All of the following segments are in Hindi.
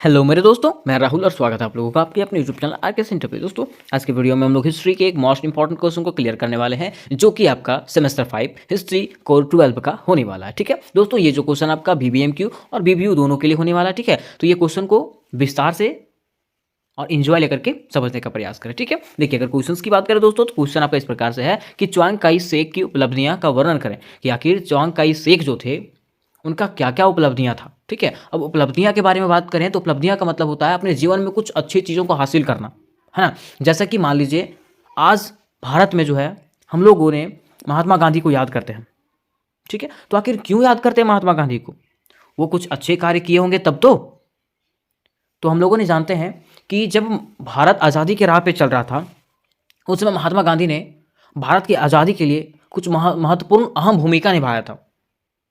हेलो मेरे दोस्तों, मैं राहुल और स्वागत है आप लोगों का आपके अपने यूट्यूब चैनल आर के सेंटर पे। दोस्तों आज के वीडियो में हम लोग हिस्ट्री के एक मोस्ट इंपॉर्टेंट क्वेश्चन को क्लियर करने वाले हैं, जो कि आपका सेमेस्टर 5 हिस्ट्री कोर 12 का होने वाला है। ठीक है दोस्तों, ये जो क्वेश्चन आपका बीबीएमक्यू और बीबीयू दोनों के लिए होने वाला है। ठीक है, तो ये क्वेश्चन को विस्तार से और इंजॉय लेकर के समझने का प्रयास करें। ठीक है, देखिए अगर क्वेश्चंस की बात करें दोस्तों, तो क्वेश्चन आपका इस प्रकार से है कि च्वांग काई शेक की उपलब्धियां का वर्णन करें कि आखिर च्वांग काई शेक जो थे उनका क्या क्या उपलब्धियां था। ठीक है, अब उपलब्धियां के बारे में बात करें तो उपलब्धियां का मतलब होता है अपने जीवन में कुछ अच्छी चीज़ों को हासिल करना, है ना। जैसा कि मान लीजिए आज भारत में जो है हम लोगों ने महात्मा गांधी को याद करते हैं। ठीक है, तो आखिर क्यों याद करते हैं महात्मा गांधी को? वो कुछ अच्छे कार्य किए होंगे तब तो हम लोगों ने जानते हैं कि जब भारत आज़ादी के राह पे चल रहा था, उस समय महात्मा गांधी ने भारत की आज़ादी के लिए कुछ महत्वपूर्ण अहम भूमिका निभाया था।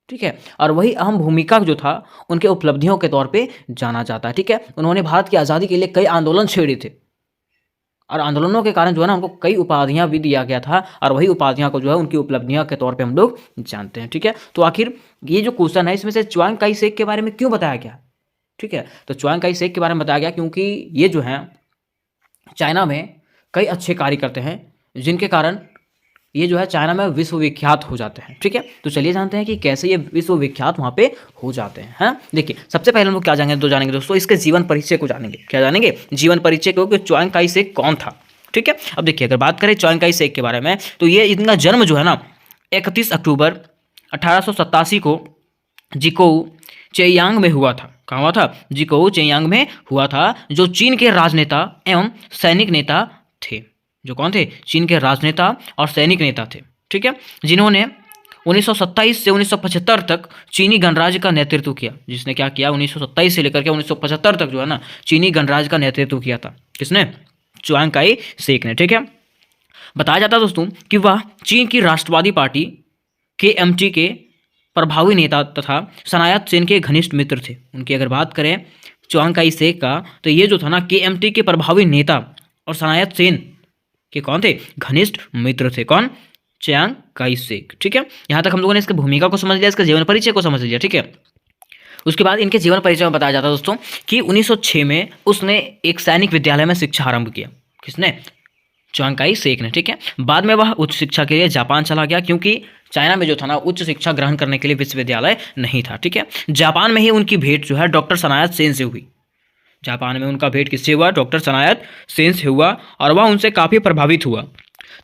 ठीक है, और वही अहम भूमिका जो था उनके उपलब्धियों के तौर पे जाना जाता है। ठीक है, उन्होंने भारत की आज़ादी के लिए कई आंदोलन छेड़े थे और आंदोलनों के कारण जो है ना उनको कई उपाधियां भी दिया गया था, और वही उपाधियां को जो है उनकी उपलब्धियां के तौर पे हम लोग जानते हैं। ठीक है, तो आखिर ये जो क्वेश्चन है इसमें से च्वांग काई शेक के बारे में क्यों बताया गया? ठीक है, तो च्वांग काई शेक के बारे में बताया गया क्योंकि ये जो है चाइना में कई अच्छे कार्य करते हैं, जिनके कारण ये जो है चाइना में विश्वविख्यात हो जाते हैं। ठीक है, तो चलिए जानते हैं कि कैसे ये विश्वविख्यात वहाँ पे हो जाते हैं। हाँ देखिए, सबसे पहले हम लोग क्या जानेंगे दोस्तों, इसके जीवन परिचय को जानेंगे। क्या जानेंगे? जीवन परिचय को, कि च्वांग काई शेक कौन था। ठीक है, अब देखिए अगर बात करें च्वांग काई शेक के बारे में, तो ये इनका जन्म जो है ना 31 अक्टूबर 1887 को जिकोउ चेयांग में हुआ था। कहाँ हुआ था? जिकोउ चेयांग में हुआ था, जो चीन के राजनेता एवं सैनिक नेता थे। जो कौन थे? चीन के राजनेता और सैनिक नेता थे। ठीक है, जिन्होंने 1927 से 1975 तक चीनी गणराज्य का नेतृत्व किया। जिसने क्या किया? 1927 से लेकर के 1975 तक जो है ना चीनी गणराज्य का नेतृत्व किया था। किसने? च्वांग काई शेक ने। ठीक है, बताया जाता है दोस्तों कि वह चीन की राष्ट्रवादी पार्टी KMT के प्रभावी नेता तथा सनायत सेन के घनिष्ठ मित्र थे। उनकी अगर बात करें च्वांग काई शेक का, तो ये जो था ना KMT के प्रभावी नेता और सनायत सेन के कौन थे? घनिष्ठ मित्र थे। कौन? Chwang Kai Shek. ठीक है, यहाँ तक हम लोगों ने इसकी भूमिका को समझ लिया, इसके जीवन परिचय को समझ लिया। ठीक है, उसके बाद इनके जीवन परिचय में बताया जाता है दोस्तों कि 1906 में उसने एक सैनिक विद्यालय में शिक्षा आरंभ किया। किसने? च्वांग काई शेक ने। ठीक है, बाद में वह उच्च शिक्षा के लिए जापान चला गया, क्योंकि चाइना में जो था ना उच्च शिक्षा ग्रहण करने के लिए विश्वविद्यालय नहीं था। ठीक है, जापान में ही उनकी भेंट जो है डॉक्टर सनायत सेन से हुई। जापान में उनका भेंट किससे हुआ? डॉक्टर सनायत सेन से हुआ, और वह उनसे काफ़ी प्रभावित हुआ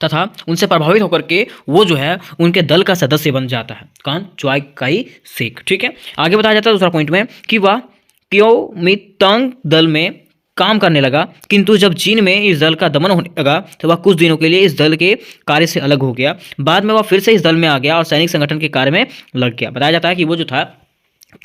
तथा उनसे प्रभावित होकर के वो जो है उनके दल का सदस्य बन जाता है। कौन? Chwang Kai Shek. ठीक है, आगे बताया जाता है दूसरा पॉइंट में कि वह क्योमितांग दल में काम करने लगा, किंतु जब चीन में इस दल का दमन होने लगा तो वह कुछ दिनों के लिए इस दल के कार्य से अलग हो गया। बाद में वह फिर से इस दल में आ गया और सैनिक संगठन के कार्य में लग गया। बताया जाता है कि वो जो था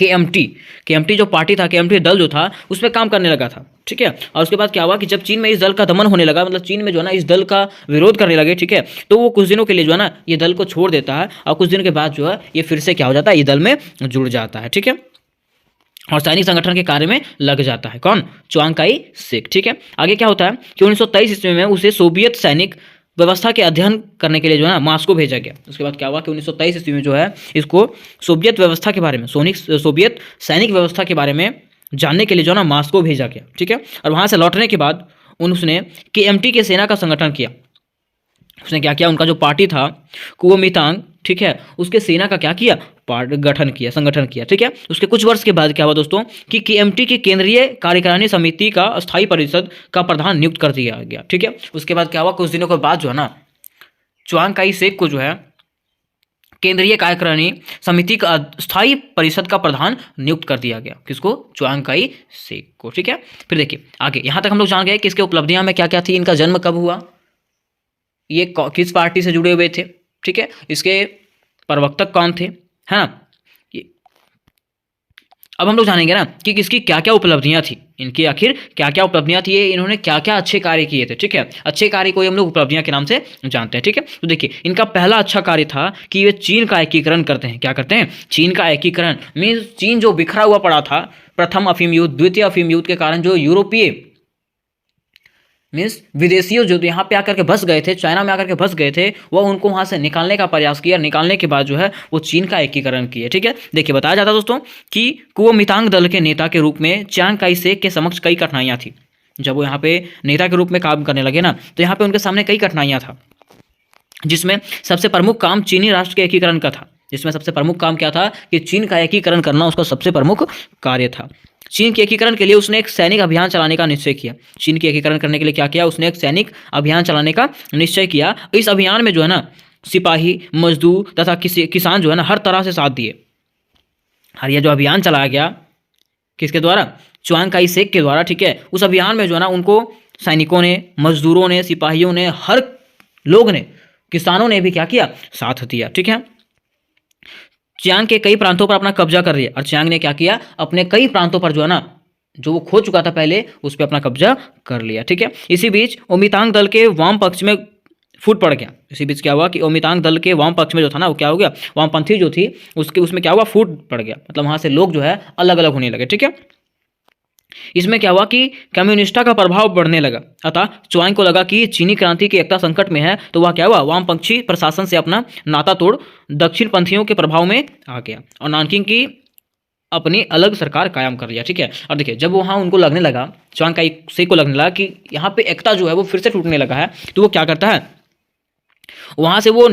KMT जो पार्टी था, KMT दल जो था उसमें काम करने लगा था। ठीक है, और उसके बाद क्या हुआ कि जब चीन में इस दल का दमन होने लगा, मतलब चीन में जो है ना इस दल का विरोध करने लगे। ठीक है, तो वो कुछ दिनों के लिए जो है ना ये दल को छोड़ देता है, और कुछ दिनों के बाद जो है ये फिर से क्या हो जाता है? ये दल में जुड़ जाता है। ठीक है, और सैनिक संगठन के कार्य में लग जाता है। कौन? Chwang Kai Shek. ठीक है, आगे क्या होता है कि 1923 ईस्वी में उसे सोवियत सैनिक व्यवस्था के अध्ययन करने के लिए जो है ना मॉस्को भेजा गया। उसके बाद क्या हुआ कि 1923 ईस्वी में जो है इसको सोवियत व्यवस्था के बारे में, सोवियत सैनिक व्यवस्था के बारे में जानने के लिए जो है ना मॉस्को भेजा गया। ठीक है, और वहाँ से लौटने के बाद उसने KMT के सेना का संगठन किया। उसने क्या किया? उनका जो पार्टी था कुओमितांग, ठीक है, उसके सेना का क्या किया? संगठन किया। ठीक है, उसके कुछ वर्ष के बाद क्या हुआ दोस्तों कि KMT की केंद्रीय कार्यकारिणी समिति का स्थायी परिषद का प्रधान नियुक्त कर दिया गया। ठीक है, उसके बाद क्या हुआ? कुछ दिनों के बाद जो है ना च्वांग काई शेक को जो है केंद्रीय कार्यकारिणी समिति का स्थायी परिषद का प्रधान नियुक्त कर दिया गया। किसको? च्वांग काई शेक को। ठीक है, फिर देखिए आगे यहाँ तक हम लोग जान गए कि इसके उपलब्धियां में क्या क्या थी, इनका जन्म कब हुआ, ये किस पार्टी से जुड़े हुए थे। ठीक है, इसके प्रवक्तक कौन थे, है ना। अब हम लोग जानेंगे ना कि किसकी क्या क्या उपलब्धियां थी, इनकी आखिर क्या क्या उपलब्धियां थी, इन्होंने क्या क्या अच्छे कार्य किए थे। ठीक है, अच्छे कार्य को हम लोग उपलब्धियां के नाम से जानते हैं। ठीक है, तो देखिए इनका पहला अच्छा कार्य था कि वे चीन का एकीकरण करते हैं। क्या करते हैं? चीन का एकीकरण। मीन्स चीन जो बिखरा हुआ पड़ा था प्रथम अफीम युद्ध, द्वितीय अफीम युद्ध के कारण जो यूरोपीय मीन्स विदेशियों जो यहाँ पे आकर के बस गए थे, चाइना में आकर के बस गए थे, वह उनको वहाँ से निकालने का प्रयास किया। निकालने के बाद जो है वो चीन का एकीकरण किए। ठीक है, देखिए बताया जाता है दोस्तों कि कुओमितांग दल के नेता के रूप में चियांग काई शेक के समक्ष कई कठिनाइयाँ थी। जब वो यहाँ पे नेता के रूप में काम करने लगे ना, तो यहाँ पे उनके सामने कई कठिनाइयाँ था, जिसमें सबसे प्रमुख काम चीनी राष्ट्र के एकीकरण का था। जिसमें सबसे प्रमुख काम क्या था कि चीन का एकीकरण करना उसका सबसे प्रमुख कार्य था। चीन के एकीकरण के लिए उसने एक सैनिक अभियान चलाने का निश्चय किया। चीन के एकीकरण करने के लिए क्या किया, उसने एक सैनिक अभियान चलाने का निश्चय किया। इस अभियान में जो है ना सिपाही, मजदूर तथा किसान जो है ना हर तरह से साथ दिए। और यह जो अभियान चलाया गया किसके द्वारा, चियांग काई शेक के द्वारा। ठीक है, उस अभियान में जो है ना उनको सैनिकों ने, मजदूरों ने, सिपाहियों ने, हर लोग ने, किसानों ने भी क्या किया, साथ दिया। ठीक है, चियांग के कई प्रांतों पर अपना कब्जा कर लिया। और चियांग ने क्या किया, अपने कई प्रांतों पर जो है ना जो वो खो चुका था पहले, उस पर अपना कब्जा कर लिया। ठीक है, इसी बीच ओमितांग दल के वाम पक्ष में फूट पड़ गया। इसी बीच क्या हुआ कि ओमितांग दल के वाम पक्ष में जो था ना वो क्या हो गया, वामपंथी जो थी उसमें क्या हुआ, फूट पड़ गया। मतलब वहां से लोग जो है अलग अलग होने लगे। ठीक है, इसमें क्या हुआ कि कम्युनिस्टा का प्रभाव बढ़ने लगा। अतः चियांग को लगा कि चीनी क्रांति की एकता संकट में है, तो वह क्या हुआ, वामपंथी प्रशासन से अपना नाता तोड़ दक्षिण पंथियों के प्रभाव में आ गया और नानकिंग की अपनी अलग सरकार कायम कर लिया। ठीक है, और देखिए जब वहाँ उनको लगने लगा, चियांग काई शेक को लगने लगा कि यहाँ पे एकता जो है वो फिर से टूटने लगा है, तो वो क्या करता है, वहाँ से वो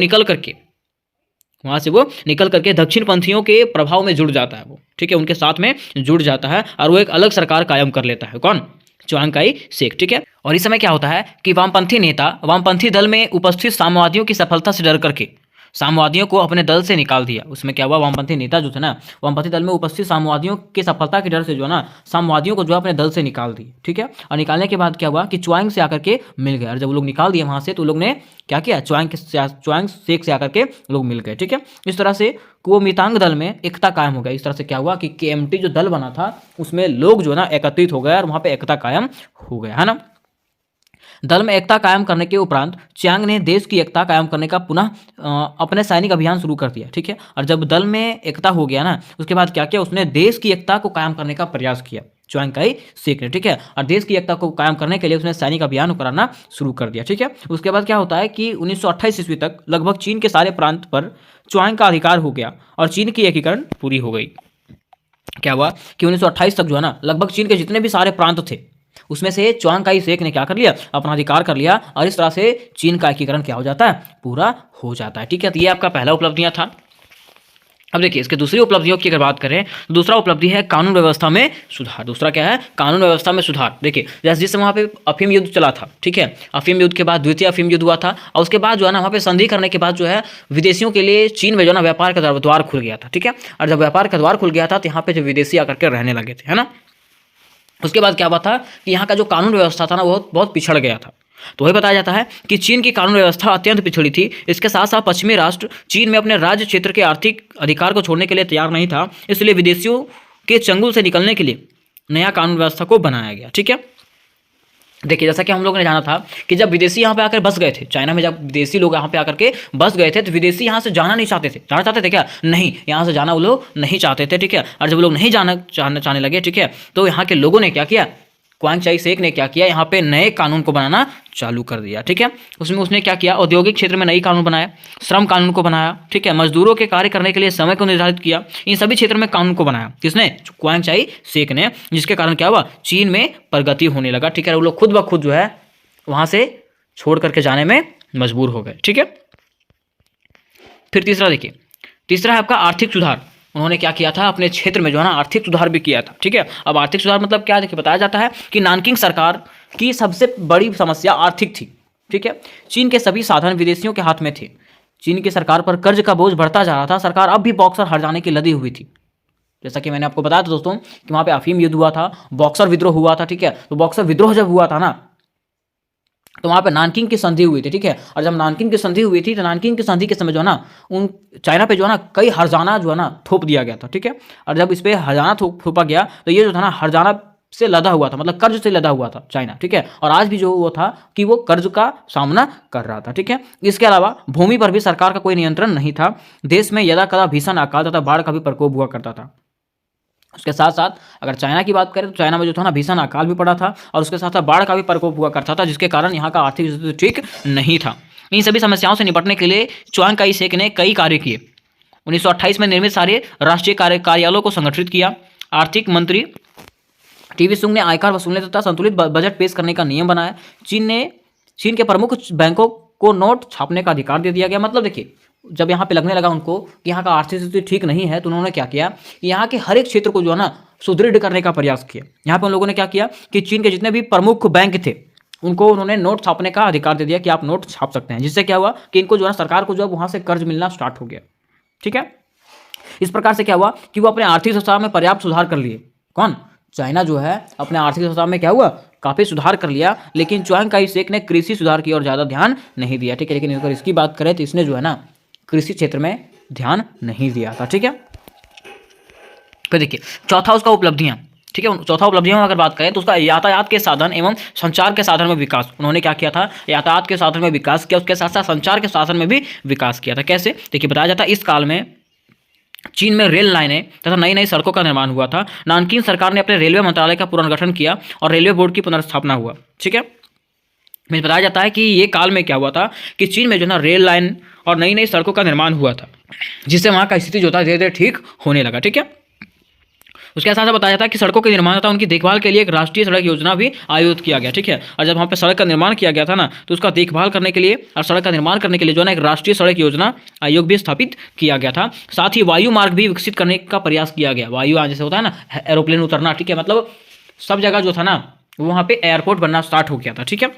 निकल करके दक्षिण पंथियों के प्रभाव में जुड़ जाता है वो। ठीक है, उनके साथ में जुड़ जाता है और वो एक अलग सरकार कायम कर लेता है। कौन, चियांग काई शेक। ठीक है, और इस समय क्या होता है कि वामपंथी नेता वामपंथी दल में उपस्थित साम्यवादियों की सफलता से डर करके साम्यवादियों को अपने दल से निकाल दिया। उसमें क्या हुआ, वामपंथी नेता जो थे ना, वामपंथी दल में उपस्थित साम्यवादियों की सफलता के डर से जो है ना साम्यवादियों को जो है अपने दल से निकाल दिए। ठीक है, और निकालने के बाद क्या हुआ कि चियांग से आकर के मिल गए। और जब वो लोग निकाल दिए वहां से, तो लोग ने क्या किया, चियांग शेक से आकर के लोग मिल गए। ठीक है, इस तरह से कुओमितांग दल में एकता कायम हो गया। इस तरह से क्या हुआ कि केएमटी जो दल बना था उसमें लोग जो है ना एकत्रित हो गए और वहां पे एकता कायम हो गया, है ना। दल में एकता कायम करने के उपरांत चियांग ने देश की एकता कायम करने का पुनः अपने सैनिक अभियान शुरू कर दिया। ठीक है, और जब दल में एकता हो गया ना, उसके बाद क्या किया, उसने देश की एकता को कायम करने का प्रयास किया, चियांग काई शेक ने। ठीक है, और देश की एकता को कायम करने के लिए उसने सैनिक अभियान कराना शुरू कर दिया। ठीक है, उसके बाद क्या होता है कि 1928 ईस्वी तक लगभग चीन के सारे प्रांत पर चियांग का अधिकार हो गया और चीन की एकीकरण पूरी हो गई। क्या हुआ कि 1928 तक जो है ना लगभग चीन के जितने भी सारे प्रांत थे उसमें से चियांग काई शेक ने क्या कर लिया, अपना अधिकार कर लिया और इस तरह से चीन का एकीकरण क्या हो जाता है, पूरा हो जाता है। ठीक है, तो ये आपका पहला उपलब्धियां था। अब देखिए इसके दूसरी उपलब्धियों की अगर बात करें, तो दूसरा उपलब्धि है कानून व्यवस्था में सुधार। दूसरा क्या है, कानून व्यवस्था में सुधार। देखिए जैसे जिस समय वहाँ पे अफीम युद्ध चला था, ठीक है, अफीम युद्ध के बाद द्वितीय अफीम युद्ध हुआ था और उसके बाद जो है ना वहाँ पे संधि करने के बाद जो है विदेशियों के लिए चीन में जो है ना व्यापार का द्वार खुल गया था। ठीक है, और जब व्यापार का द्वार खुल गया था तो यहाँ पे जो विदेशी आकर के रहने लगे थे, है ना। उसके बाद क्या हुआ था कि यहाँ का जो कानून व्यवस्था था ना वो बहुत पिछड़ गया था। तो वही बताया जाता है कि चीन की कानून व्यवस्था अत्यंत पिछड़ी थी। इसके साथ साथ पश्चिमी राष्ट्र चीन में अपने राज्य क्षेत्र के आर्थिक अधिकार को छोड़ने के लिए तैयार नहीं था, इसलिए विदेशियों के चंगुल से निकलने के लिए नया कानून व्यवस्था को बनाया गया। ठीक है, देखिए जैसा कि हम लोगों ने जाना था कि जब विदेशी यहाँ पे आकर बस गए थे, चाइना में जब विदेशी लोग यहाँ पे आकर के बस गए थे, तो विदेशी यहाँ से जाना नहीं चाहते थे। जाना चाहते थे क्या, नहीं, यहाँ से जाना वो लोग नहीं चाहते थे। ठीक है, और जब लोग नहीं चाहने लगे, ठीक है, तो यहाँ के लोगों ने क्या किया, चियांग काई शेक ने क्या किया, यहाँ पे नए कानून को बनाना चालू कर दिया। ठीक है, उसमें उसने क्या किया, औद्योगिक क्षेत्र में नई कानून बनाया, श्रम कानून को बनाया। ठीक है, मजदूरों के कार्य करने के लिए समय को निर्धारित किया। इन सभी क्षेत्र में कानून को बनाया किसने, चियांग काई शेक ने, जिसके कारण क्या हुआ, चीन में प्रगति होने लगा। ठीक है, वो लोग खुद ब खुद जो है वहाँ से छोड़ करके जाने में मजबूर हो गए। ठीक है, फिर तीसरा देखिए, तीसरा है आपका आर्थिक सुधार। उन्होंने क्या किया था, अपने क्षेत्र में जो है ना आर्थिक सुधार भी किया था। ठीक है, अब आर्थिक सुधार मतलब क्या, देखिए बताया जाता है कि नानकिंग सरकार की सबसे बड़ी समस्या आर्थिक थी। ठीक है, चीन के सभी साधन विदेशियों के हाथ में थे। चीन की सरकार पर कर्ज का बोझ बढ़ता जा रहा था। सरकार अब भी बॉक्सर हर जाने की लदी हुई थी। जैसा कि मैंने आपको बताया था दोस्तों कि वहाँ पे अफीम युद्ध हुआ था, बॉक्सर विद्रोह हुआ था। ठीक है, तो बॉक्सर विद्रोह जब हुआ था ना, तो वहाँ पे नानकिंग की संधि हुई थी। ठीक है, और जब नानकिंग की संधि हुई थी तो नानकिंग की संधि के समय जो है ना उन चाइना पे जो है ना कई हरजाना जो है ना थोप दिया गया था। ठीक है, और जब इस पर हरजाना थोपा गया तो ये जो था ना हरजाना से लदा हुआ था, मतलब कर्ज से लदा हुआ था चाइना। ठीक है, और आज भी जो वो था कि वो कर्ज का सामना कर रहा था। ठीक है, इसके अलावा भूमि पर भी सरकार का कोई नियंत्रण नहीं था। देश में यदा कदा भीषण अकाल तथा बाढ़ का भी प्रकोप हुआ करता था। उसके साथ साथ अगर चाइना की बात करें तो चाइना में जो था ना भीषण अकाल भी पड़ा था और उसके साथ साथ बाढ़ का भी प्रकोप हुआ करता था, जिसके कारण यहाँ का आर्थिक स्थिति ठीक नहीं था। इन सभी समस्याओं से निपटने के लिए च्वांग काई शेक ने कई कार्य किए। 1928 में निर्मित सारे राष्ट्रीय कार्यालयों को संगठित किया। आर्थिक मंत्री टीवी सुंग ने आयकर वसूलने तथा संतुलित बजट पेश करने का नियम बनाया। चीन के प्रमुख बैंकों को नोट छापने का अधिकार दे दिया गया। मतलब देखिए, जब यहाँ पे लगने लगा उनको कि यहाँ का आर्थिक स्थिति ठीक नहीं है, तो उन्होंने क्या किया, यहाँ के हर एक क्षेत्र को जो है ना सुदृढ़ करने का प्रयास किया। यहाँ पे उन लोगों ने क्या किया कि चीन के जितने भी प्रमुख बैंक थे उनको उन्होंने नोट छापने का अधिकार दे दिया कि आप नोट छाप सकते हैं, जिससे क्या हुआ कि इनको जो है सरकार को जो है वहाँ से कर्ज मिलना स्टार्ट हो गया। ठीक है, इस प्रकार से क्या हुआ कि वो अपने आर्थिक व्यवस्था में पर्याप्त सुधार कर लिए। कौन? चाइना जो है अपने आर्थिक व्यवस्था में क्या हुआ, काफ़ी सुधार कर लिया। लेकिन च्वांग काई शेक ने कृषि सुधार की ओर ज़्यादा ध्यान नहीं दिया। ठीक है, लेकिन अगर इसकी बात करें तो इसने जो है ना कृषि क्षेत्र में ध्यान नहीं दिया था। ठीक है, फिर देखिए चौथा उसका उपलब्धियाँ। ठीक है, चौथा उपलब्धियों में अगर बात करें तो उसका यातायात के साधन एवं संचार के साधन में विकास। उन्होंने क्या किया था, यातायात के साधन में विकास किया, उसके साथ साथ संचार के साधन में भी विकास किया था। कैसे? देखिए, बताया जाता है इस काल में चीन में रेल लाइनें तथा नई नई सड़कों का निर्माण हुआ था। नानकिंग सरकार ने अपने रेलवे मंत्रालय का पुनर्गठन किया और रेलवे बोर्ड की पुनर्स्थापना हुआ। ठीक है, में बताया जाता है कि ये काल में क्या हुआ था कि चीन में जो ना रेल लाइन और नई नई सड़कों का निर्माण हुआ था, जिससे वहाँ का स्थिति जो था धीरे धीरे ठीक होने लगा। ठीक है, उसके साथ बताया जाता है कि सड़कों के निर्माण तथा उनकी देखभाल के लिए एक राष्ट्रीय सड़क योजना भी आयोजित किया गया। ठीक है, और जब वहाँ पे सड़क का निर्माण किया गया था ना, तो उसका देखभाल करने के लिए और सड़क का निर्माण करने के लिए जो है ना एक राष्ट्रीय सड़क योजना आयोग भी स्थापित किया गया था। साथ ही वायु मार्ग भी विकसित करने का प्रयास किया गया। वायु जैसे होता है ना एरोप्लेन उतरना, ठीक है, मतलब सब जगह जो था ना वहाँ पे एयरपोर्ट बनना स्टार्ट हो गया था। ठीक है,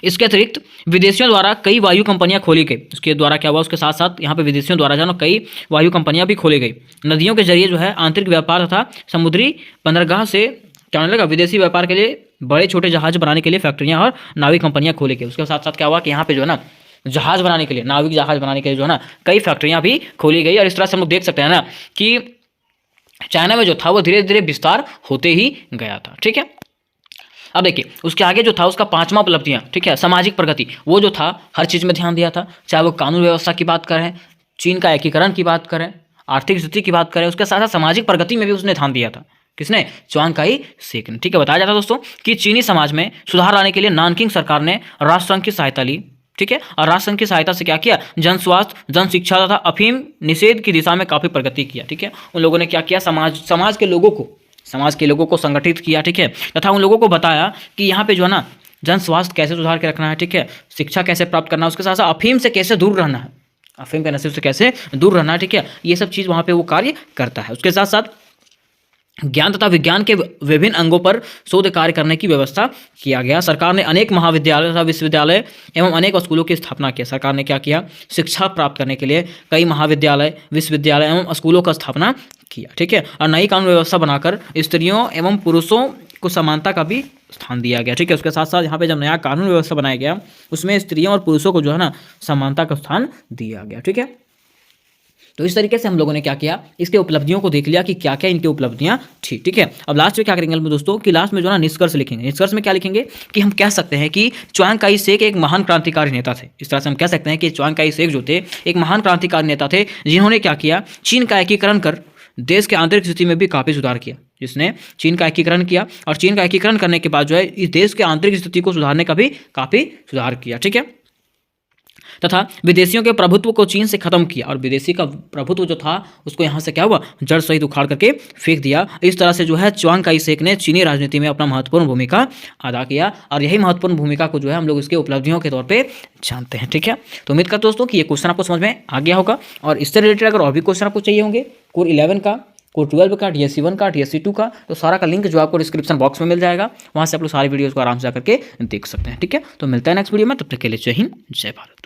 इसके अतिरिक्त विदेशियों द्वारा कई वायु कंपनियां खोली गई। उसके द्वारा क्या हुआ, उसके साथ साथ यहाँ पे विदेशियों द्वारा जो है कई वायु कंपनियां भी खोली गई। नदियों के जरिए जो है आंतरिक व्यापार तथा समुद्री बंदरगाह से क्या होने लगा, विदेशी व्यापार के लिए बड़े छोटे जहाज बनाने के लिए फैक्ट्रियाँ और नाविक कंपनियाँ खोली गई। उसके साथ साथ क्या हुआ कि यहाँ पे जो है ना जहाज बनाने के लिए, नाविक जहाज बनाने के लिए जो है ना कई फैक्ट्रियाँ भी खोली गई। और इस तरह से हम लोग देख सकते हैं ना कि चाइना में जो था वो धीरे धीरे विस्तार होते ही गया था। ठीक है, अब देखिए उसके आगे जो था उसका पांचवा उपलब्धियां। ठीक है, सामाजिक प्रगति। वो जो था हर चीज़ में ध्यान दिया था, चाहे वो कानून व्यवस्था की बात करें, चीन का एकीकरण की बात करें, आर्थिक स्थिति की बात करें, उसके साथ साथ सामाजिक प्रगति में भी उसने ध्यान दिया था। किसने? च्वांग काई शेक ने। ठीक है, बताया जाता है दोस्तों कि चीनी समाज में सुधार लाने के लिए नानकिंग सरकार ने राष्ट्रसंघ की सहायता ली। ठीक है, और राष्ट्रसंघ की सहायता से क्या किया, जन स्वास्थ्य, जन शिक्षा तथा अफीम निषेध की दिशा में काफ़ी प्रगति किया। ठीक है, उन लोगों ने क्या किया, समाज के लोगों को संगठित किया। ठीक है, तथा उन लोगों को बताया कि यहाँ पे जो है ना जन स्वास्थ्य कैसे सुधार के रखना है। ठीक है, शिक्षा कैसे प्राप्त करना है, उसके साथ साथ अफीम से कैसे दूर रहना है, अफीम के नशे से कैसे दूर रहना है। ठीक है, ये सब चीज़ वहाँ पे वो कार्य करता है। उसके साथ साथ ज्ञान तथा विज्ञान के विभिन्न अंगों पर शोध कार्य करने की व्यवस्था किया गया। सरकार ने अनेक महाविद्यालय तथा विश्वविद्यालय एवं अनेक स्कूलों की स्थापना की। सरकार ने क्या किया, शिक्षा प्राप्त करने के लिए कई महाविद्यालय, विश्वविद्यालय एवं स्कूलों का स्थापना किया। ठीक है, और नई कानून व्यवस्था बनाकर स्त्रियों एवं पुरुषों को समानता का भी स्थान दिया गया। ठीक है, उसके साथ साथ यहाँ पे जब नया कानून व्यवस्था बनाया गया उसमें स्त्रियों और पुरुषों को जो है ना समानता का स्थान दिया गया। ठीक है, तो इस तरीके से हम लोगों ने क्या किया, इसके उपलब्धियों को देख लिया कि क्या क्या इनकी उपलब्धियां थी। ठीक है, अब लास्ट में क्या करेंगे दोस्तों कि लास्ट में जो है ना निष्कर्ष लिखेंगे। निष्कर्ष में क्या लिखेंगे कि हम कह सकते हैं कि च्वांग काई शेक एक महान क्रांतिकारी नेता थे। इस तरह से हम कह सकते हैं कि च्वांग काई शेक जो थे एक महान क्रांतिकारी नेता थे, जिन्होंने क्या किया, चीन का एकीकरण कर देश के आंतरिक स्थिति में भी काफ़ी सुधार किया। जिसने चीन का एकीकरण किया और चीन का एकीकरण करने के बाद जो है इस देश के आंतरिक स्थिति को सुधारने का भी काफ़ी सुधार किया। ठीक है, तथा विदेशियों के प्रभुत्व को चीन से खत्म किया और विदेशी का प्रभुत्व जो था उसको यहाँ से क्या हुआ, जड़ सहित उखाड़ करके फेंक दिया। इस तरह से जो है च्वांग काई शेक ने चीनी राजनीति में अपना महत्वपूर्ण भूमिका अदा किया और यही महत्वपूर्ण भूमिका को जो है हम लोग इसके उपलब्धियों के तौर पे जानते हैं। ठीक है, तो उम्मीद करते दोस्तों कि ये क्वेश्चन आपको समझ में आ गया होगा और इससे रिलेटेड अगर और भी क्वेश्चन आपको चाहिए होंगे कोर 11 का, कोर 12 का, DSC 1 का, DSC 2 का, तो सारा का लिंक जो आपको डिस्क्रिप्शन बॉक्स में मिल जाएगा, वहाँ से आप लोग सारी वीडियोज़ को आराम से आकर के देख सकते हैं। ठीक है, तो मिलता है नेक्स्ट वीडियो में, तब तक के लिए जय हिंद, जय भारत।